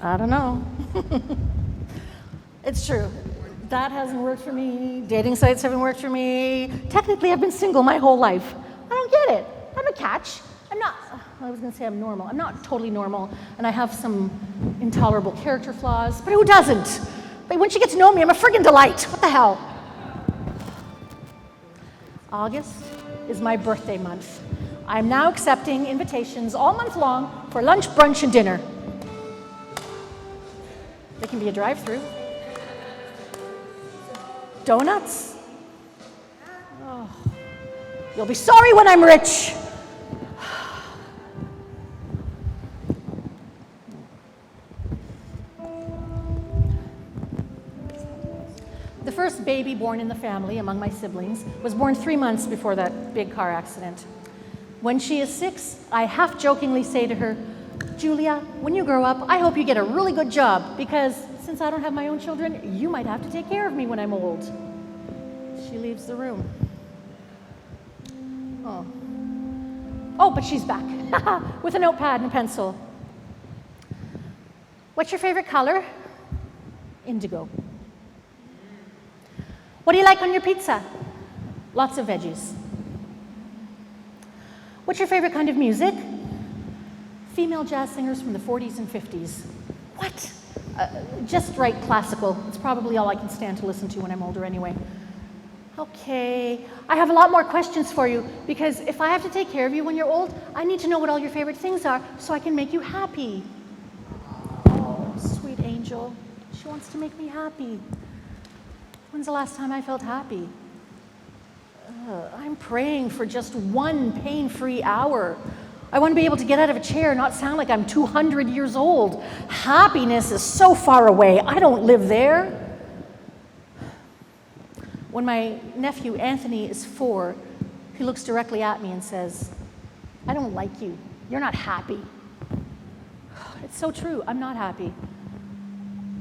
I don't know. It's true. That hasn't worked for me. Dating sites haven't worked for me. Technically, I've been single my whole life. I don't get it. I'm a catch. I'm not, I was going to say I'm normal. I'm not totally normal, and I have some intolerable character flaws, but who doesn't? But once you get to know me, I'm a friggin' delight. What the hell? August is my birthday month. I'm now accepting invitations all month long for lunch, brunch, and dinner. There can be a drive-through. Donuts. Oh. You'll be sorry when I'm rich. The first baby born in the family among my siblings was born 3 months before that big car accident. When she is 6, I half-jokingly say to her, Julia, when you grow up, I hope you get a really good job because since I don't have my own children, you might have to take care of me when I'm old. She leaves the room. Oh, but she's back with a notepad and a pencil. What's your favorite color? Indigo. What do you like on your pizza? Lots of veggies. What's your favorite kind of music? Female jazz singers from the 40s and 50s. What? Just write classical. It's probably all I can stand to listen to when I'm older anyway. Okay, I have a lot more questions for you because if I have to take care of you when you're old, I need to know what all your favorite things are so I can make you happy. Oh, sweet angel. She wants to make me happy. When's the last time I felt happy? I'm praying for just one pain-free hour. I want to be able to get out of a chair and not sound like I'm 200 years old. Happiness is so far away. I don't live there. When my nephew Anthony is 4, he looks directly at me and says, I don't like you. You're not happy. It's so true. I'm not happy.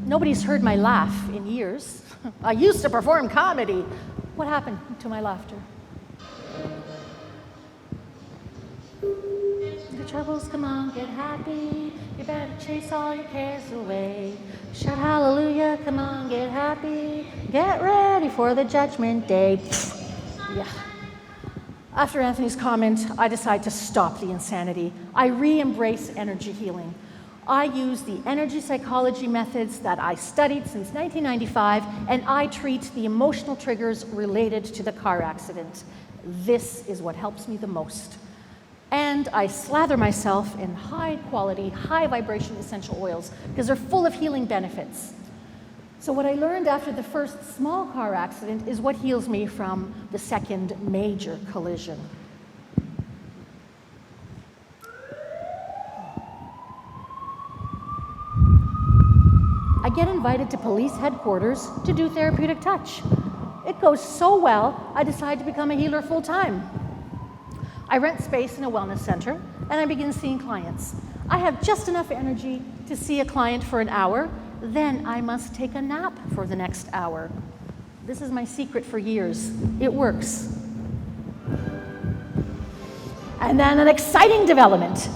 Nobody's heard my laugh in years. I used to perform comedy. What happened to my laughter? Your troubles, come on, get happy. You better chase all your cares away. Shout hallelujah, come on, get happy. Get ready for the judgment day. Yeah. After Anthony's comment, I decide to stop the insanity. I re-embrace energy healing. I use the energy psychology methods that I studied since 1995, and I treat the emotional triggers related to the car accident. This is what helps me the most. And I slather myself in high-quality, high-vibration essential oils because they're full of healing benefits. So what I learned after the first small car accident is what heals me from the second major collision. I get invited to police headquarters to do therapeutic touch. It goes so well, I decide to become a healer full-time. I rent space in a wellness center, and I begin seeing clients. I have just enough energy to see a client for an hour, then I must take a nap for the next hour. This is my secret for years. It works. And then an exciting development.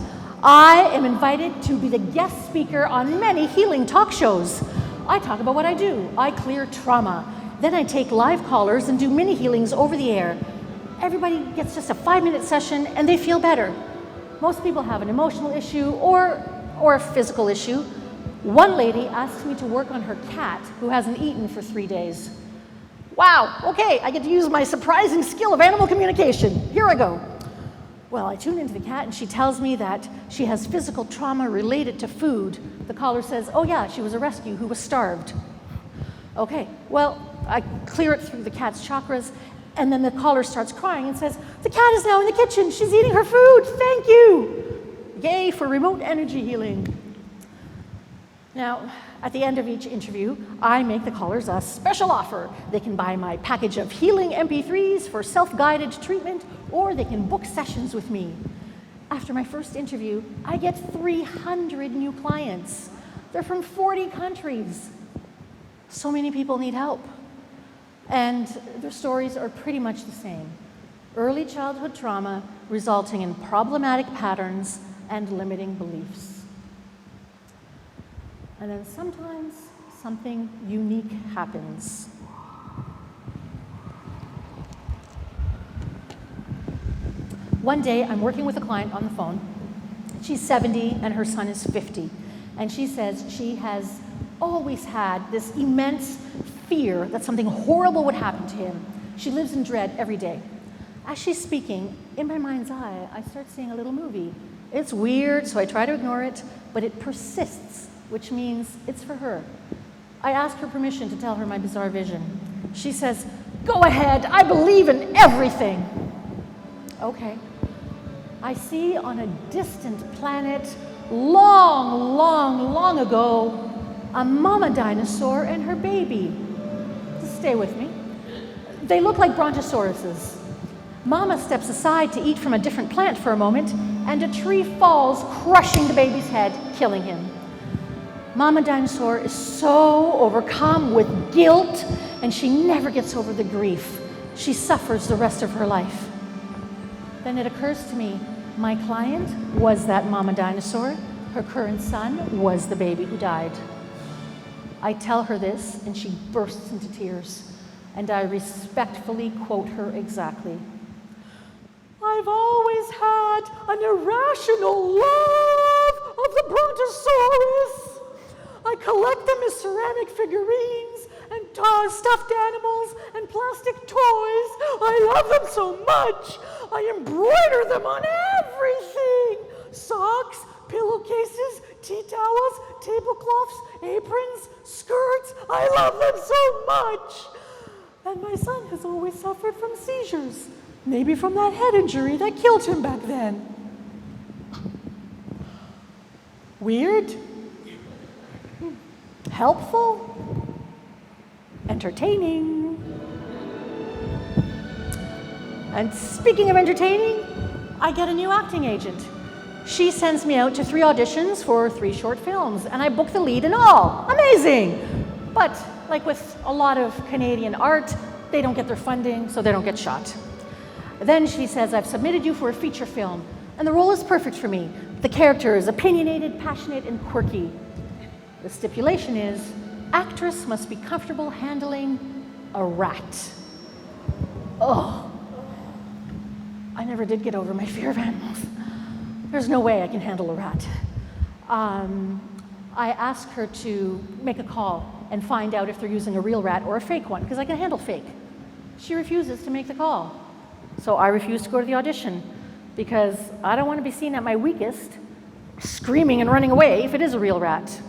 I am invited to be the guest speaker on many healing talk shows. I talk about what I do. I clear trauma. Then I take live callers and do mini healings over the air. Everybody gets just a 5-minute session and they feel better. Most people have an emotional issue or a physical issue. One lady asked me to work on her cat who hasn't eaten for 3 days. Wow, okay, I get to use my surprising skill of animal communication. Here I go. Well, I tune into the cat and she tells me that she has physical trauma related to food. The caller says, oh yeah, she was a rescue who was starved. Okay, well, I clear it through the cat's chakras, and then the caller starts crying and says, the cat is now in the kitchen, she's eating her food, thank you. Yay for remote energy healing. Now, at the end of each interview, I make the callers a special offer. They can buy my package of healing MP3s for self-guided treatment, or they can book sessions with me. After my first interview, I get 300 new clients. They're from 40 countries. So many people need help. And their stories are pretty much the same. Early childhood trauma resulting in problematic patterns and limiting beliefs. And then sometimes something unique happens. One day, I'm working with a client on the phone. She's 70 and her son is 50. And she says she has always had this immense fear that something horrible would happen to him. She lives in dread every day. As she's speaking, in my mind's eye, I start seeing a little movie. It's weird, so I try to ignore it, but it persists, which means it's for her. I ask her permission to tell her my bizarre vision. She says, go ahead, I believe in everything. Okay. I see on a distant planet, long, long, long ago, a mama dinosaur and her baby. stay with me. They look like brontosauruses. Mama steps aside to eat from a different plant for a moment, and a tree falls, crushing the baby's head, killing him. Mama dinosaur is so overcome with guilt, and she never gets over the grief. She suffers the rest of her life. Then it occurs to me, my client was that mama dinosaur. Her current son was the baby who died. I tell her this, and she bursts into tears, and I respectfully quote her exactly. I've always had an irrational love of the brontosaurus. I collect them as ceramic figurines and stuffed animals and plastic toys. I love them so much. I embroider them on everything. Socks, pillowcases, tea towels, tablecloths, aprons, skirts. I love them so much. And my son has always suffered from seizures. Maybe from that head injury that killed him back then. Weird? Helpful? Entertaining? And speaking of entertaining, I get a new acting agent. She sends me out to 3 auditions for 3 short films, and I book the lead in all. Amazing! But like with a lot of Canadian art, they don't get their funding, so they don't get shot. Then she says, I've submitted you for a feature film, and the role is perfect for me. The character is opinionated, passionate, and quirky. The stipulation is, actress must be comfortable handling a rat. Oh, I never did get over my fear of animals. There's no way I can handle a rat. I ask her to make a call and find out if they're using a real rat or a fake one, because I can handle fake. She refuses to make the call. So I refuse to go to the audition because I don't want to be seen at my weakest, screaming and running away if it is a real rat.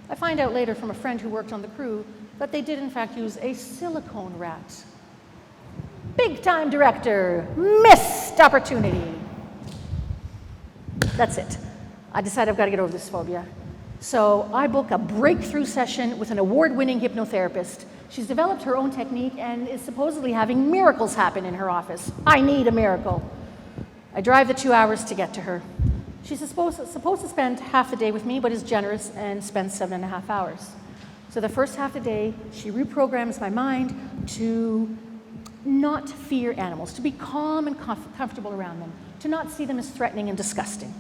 I find out later from a friend who worked on the crew that they did in fact use a silicone rat. Big time director, missed opportunity. That's it. I decide I've got to get over this phobia. So I book a breakthrough session with an award-winning hypnotherapist. She's developed her own technique and is supposedly having miracles happen in her office. I need a miracle. I drive the 2 hours to get to her. She's supposed to spend half the day with me, but is generous and spends 7.5 hours. So the first half of the day, she reprograms my mind to not fear animals, to be calm and comfortable around them, to not see them as threatening and disgusting.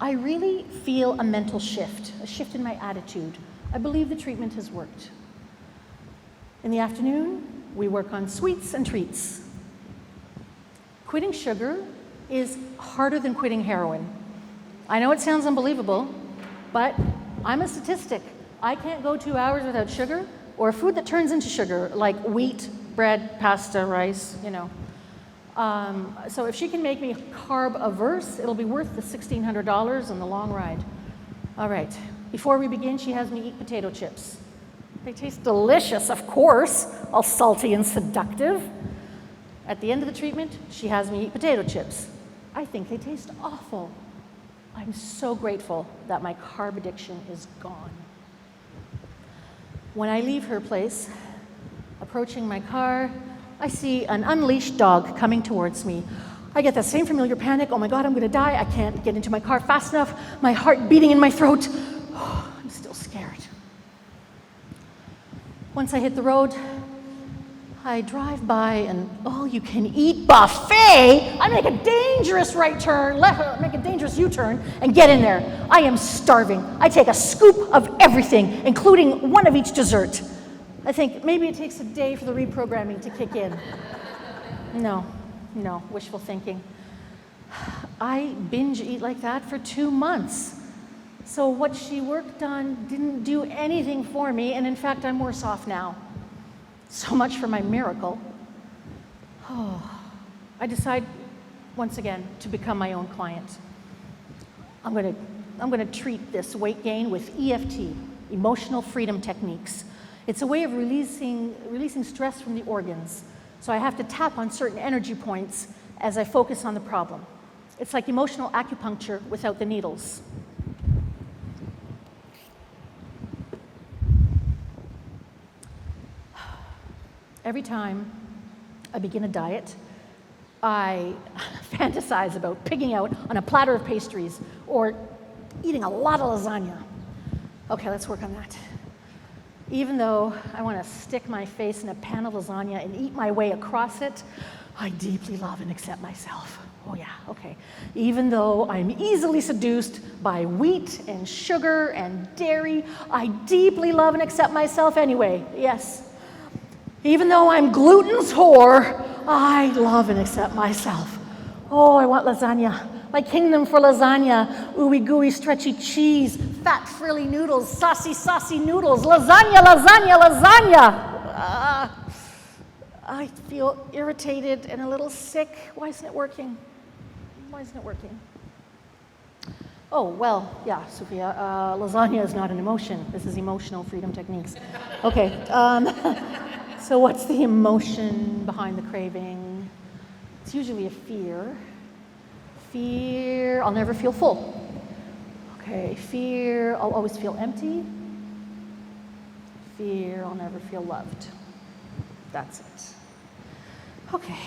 I really feel a mental shift, a shift in my attitude. I believe the treatment has worked. In the afternoon, we work on sweets and treats. Quitting sugar is harder than quitting heroin. I know it sounds unbelievable, but I'm a statistic. I can't go 2 hours without sugar or food that turns into sugar, like wheat, bread, pasta, rice, you know. So if she can make me carb averse, it'll be worth the $1,600 in the long ride. All right, before we begin, she has me eat potato chips. They taste delicious, of course, all salty and seductive. At the end of the treatment, she has me eat potato chips. I think they taste awful. I'm so grateful that my carb addiction is gone. When I leave her place, approaching my car, I see an unleashed dog coming towards me. I get that same familiar panic. Oh my God, I'm gonna die. I can't get into my car fast enough. My heart beating in my throat. Oh, I'm still scared. Once I hit the road, I drive by an all-you-can-eat buffet. I make a dangerous right turn, make a dangerous U-turn, and get in there. I am starving. I take a scoop of everything, including one of each dessert. I think maybe it takes a day for the reprogramming to kick in. No, wishful thinking. I binge eat like that for 2 months. So what she worked on didn't do anything for me, and in fact, I'm worse off now. So much for my miracle. Oh, I decide once again to become my own client. I'm gonna treat this weight gain with EFT, emotional freedom techniques. It's a way of releasing stress from the organs. So I have to tap on certain energy points as I focus on the problem. It's like emotional acupuncture without the needles. Every time I begin a diet, I fantasize about pigging out on a platter of pastries or eating a lot of lasagna. Okay, let's work on that. Even though I want to stick my face in a pan of lasagna and eat my way across it, I deeply love and accept myself. Oh yeah, okay. Even though I'm easily seduced by wheat and sugar and dairy, I deeply love and accept myself anyway, yes. Even though I'm gluten's whore, I love and accept myself. Oh, I want lasagna. My kingdom for lasagna, ooey gooey stretchy cheese, fat frilly noodles, saucy noodles, lasagna. I feel irritated and a little sick. Why isn't it working? Oh, well, yeah, Sophia, lasagna is not an emotion. This is emotional freedom techniques. Okay, so what's the emotion behind the craving? It's usually a fear. Fear, I'll never feel full. Okay, fear, I'll always feel empty. Fear, I'll never feel loved. That's it. Okay,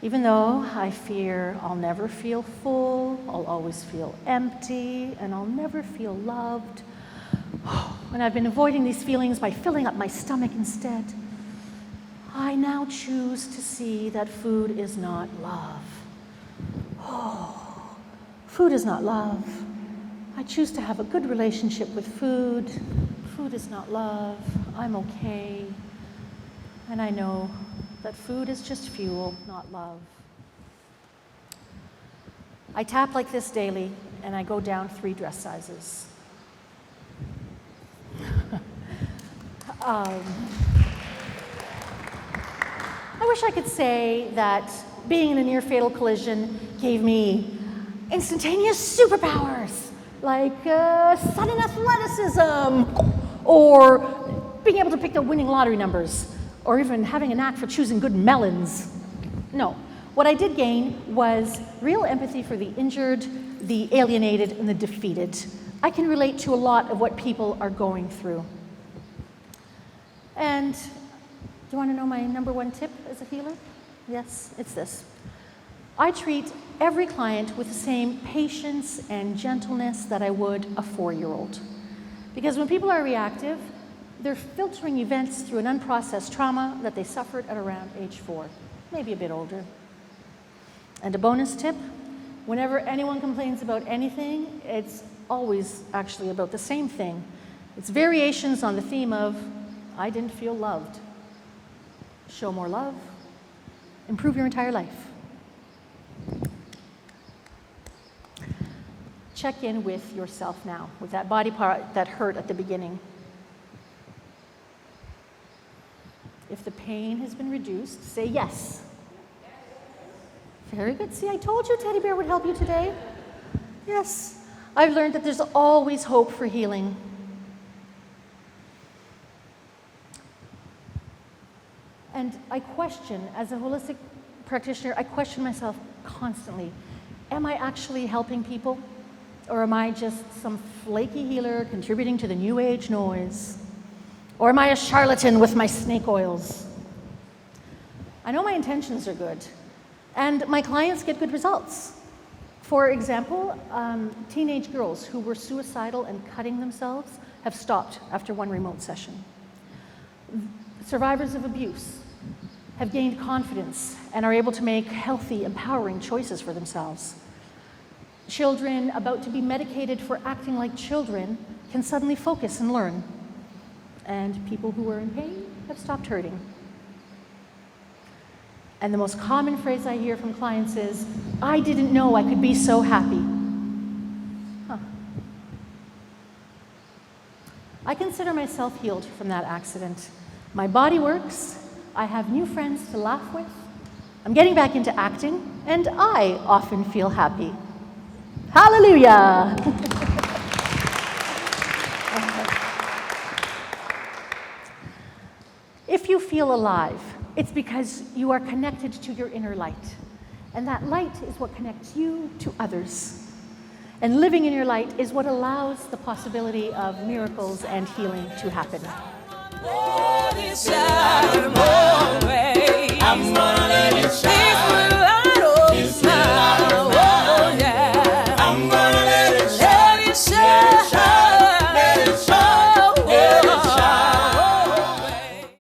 even though I fear I'll never feel full, I'll always feel empty, and I'll never feel loved, and I've been avoiding these feelings by filling up my stomach instead, I now choose to see that food is not love. Oh, food is not love. I choose to have a good relationship with food. Food is not love. I'm okay. And I know that food is just fuel, not love. I tap like this daily, and I go down 3 dress sizes. I wish I could say that being in a near-fatal collision gave me instantaneous superpowers, like sudden athleticism, or being able to pick the winning lottery numbers, or even having a knack for choosing good melons. No, what I did gain was real empathy for the injured, the alienated, and the defeated. I can relate to a lot of what people are going through. And do you want to know my number 1 tip as a healer? Yes, it's this. I treat every client with the same patience and gentleness that I would a 4-year-old. Because when people are reactive, they're filtering events through an unprocessed trauma that they suffered at around age 4, maybe a bit older. And a bonus tip, whenever anyone complains about anything, it's always actually about the same thing. It's variations on the theme of, I didn't feel loved. Show more love, improve your entire life. Check in with yourself now, with that body part that hurt at the beginning. If the pain has been reduced, say yes. Very good. See, I told you Teddy Bear would help you today. Yes. I've learned that there's always hope for healing. And I question, as a holistic practitioner, I question myself constantly. Am I actually helping people? Or am I just some flaky healer contributing to the new age noise? Or am I a charlatan with my snake oils? I know my intentions are good, and my clients get good results. For example, teenage girls who were suicidal and cutting themselves have stopped after 1 remote session. Survivors of abuse have gained confidence and are able to make healthy, empowering choices for themselves. Children about to be medicated for acting like children can suddenly focus and learn. And people who are in pain have stopped hurting. And the most common phrase I hear from clients is, I didn't know I could be so happy. I consider myself healed from that accident. My body works, I have new friends to laugh with, I'm getting back into acting, and I often feel happy. Hallelujah! If you feel alive, it's because you are connected to your inner light. And that light is what connects you to others. And living in your light is what allows the possibility of miracles and healing to happen.